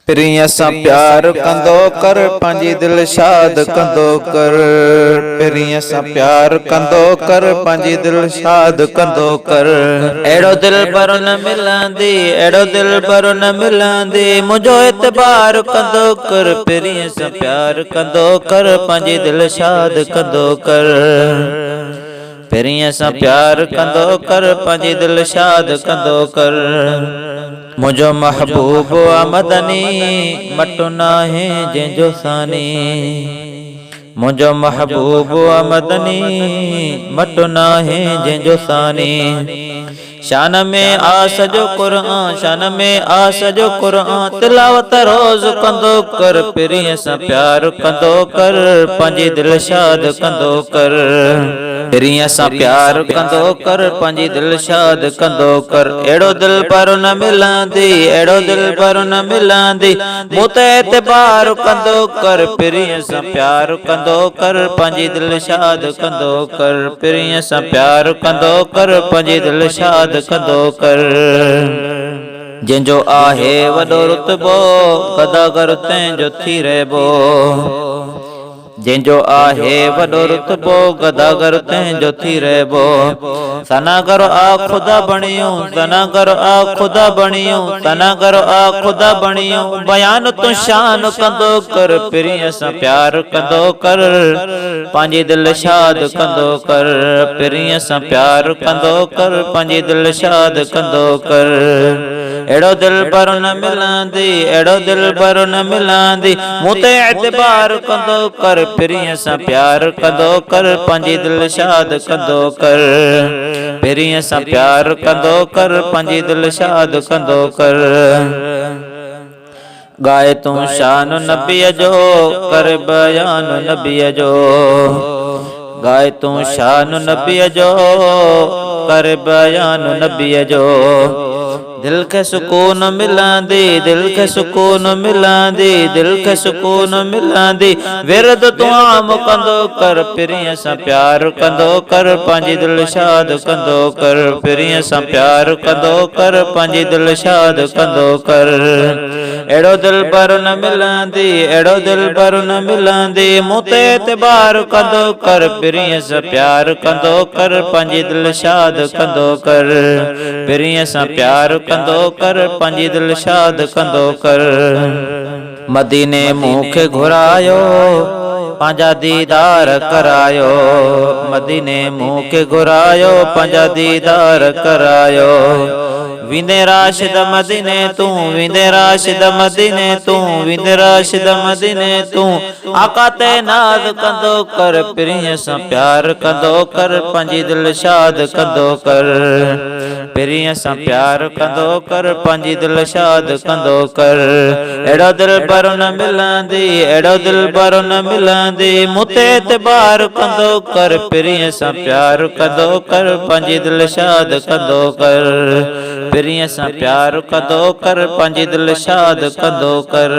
پرينء سان پیار ڪندو کر پنهنجي دل شاد ڪندو کر پرينء سان پیار ڪندو کر پنهنجي دل شاد ڪندو کر اهڙو دل پر نه ملندي اهڙو دل پر نه ملندي منهنجو اعتبار ڪندو کر پرينء سان پیار ڪندو کر پنهنجي دل شاد ڪندو کر پرينء سان پیار ڪندو کر پنهنجي دل شاد ڪندو کر मुझो महबूब मदनी मटु नाहे जंहिंजो सानी मुझो महबूब मदनी मटु नाहे जंहिंजो सानी शान में आस जो क़ुरान शान में आस जो क़ुरान तिलावत रोज़ कंदो कर पीरीअ सां प्यार कंदो कर पंहिंजी दिल शाद कंदो कर पीरीअ सां प्यार कंदो कर पंहिंजी दिल शाद कंदो कर अहिड़ो दिल पर न मिलंदी अहिड़ो दिल पर न मिलंदी मूं ते एतबार कंदो कर पीरीअ सां प्यार कंदो कर पंहिंजी दिल शाद कंदो कर पीरीअ सां प्यार कंदो कर पंहिंजी दिल शाद कंदो कर जंहिंजो आहे वॾो रुतबो गदागर तंहिंजो थी रहिबो जंहिंजो आहे वॾो रुतबो गदागर तंहिंजो थी रहिबो सनागर आ ख़ुदा बणियूं सनागर आ ख़ुदा बणियूं सनागर आ ख़ुदा बणियूं बयान तूं शान कंदो कर पीरीअ सां प्यार कंदो कर पंहिंजी दिल शाद कंदो कर पीरीअ सां प्यार कंदो कर पंहिंजी दिल शाद कंदो कर अहिड़ो दिल पर न मिलंदी अहिड़ो दिल पर न मिलंदी मूं ते एतबार कंदो कर पीरीअ सां प्यार कंदो कर पंहिंजी दिल शाद कंदो कर पीरीअ सां प्यार कंदो कर पंहिंजी दिल शाद कंदो कर गाए तूं शान नबीअ जो कर बयान नबीअ जो गाए तूं शान नबीअ जो कर बयान नबीअ जो दिल के सुकून मिलंदी दिल के सुकून मिलंदी दिल के सुकून मिलंदी विरद तूं आम कंदो कर पीरीअ सां प्यार कंदो कर पंहिंजी दिल शाद कंदो कर पीरीअ सां प्यार कंदो कर पंहिंजी दिल शाद कंदो कर अहिड़ो दिल पर न मिलंदी अहिड़ो दिल पर न मिलंदी मूं ते एतबार कंदो कर पीरीअ सां प्यार कंदो कर पंहिंजी दिल शाद कंदो कर पीरीअ सां प्यार कंदो कर पंहिंजी दिल शाद कंदो कर मदीने मूंखे घुरायो पंहिंजा दीदार करायो मदीने मूंखे घुरायो पंहिंजा दीदार करायो विंदे राशिद मदीने तूं विंदे राशिद मदीने तूं विंदे राशिद मदीने तूं आका ते नाज़ कंदो कर पीरीअ सां प्यार कंदो कर पंहिंजी दिल शाद कंदो कर पीरीअ सां प्यार कंदो कर पंहिंजी दिल शाद कंदो कर अहिड़ो दिल पर न मिलंदी अहिड़ो दिल पर न मिलंदी मूं ते एतबार कंदो कर पीरीअ सां प्यार कंदो कर पंहिंजी दिल शाद कंदो कर पीरीअ सां प्यार कंदो कर पंहिंजी दिल शाद कंदो कर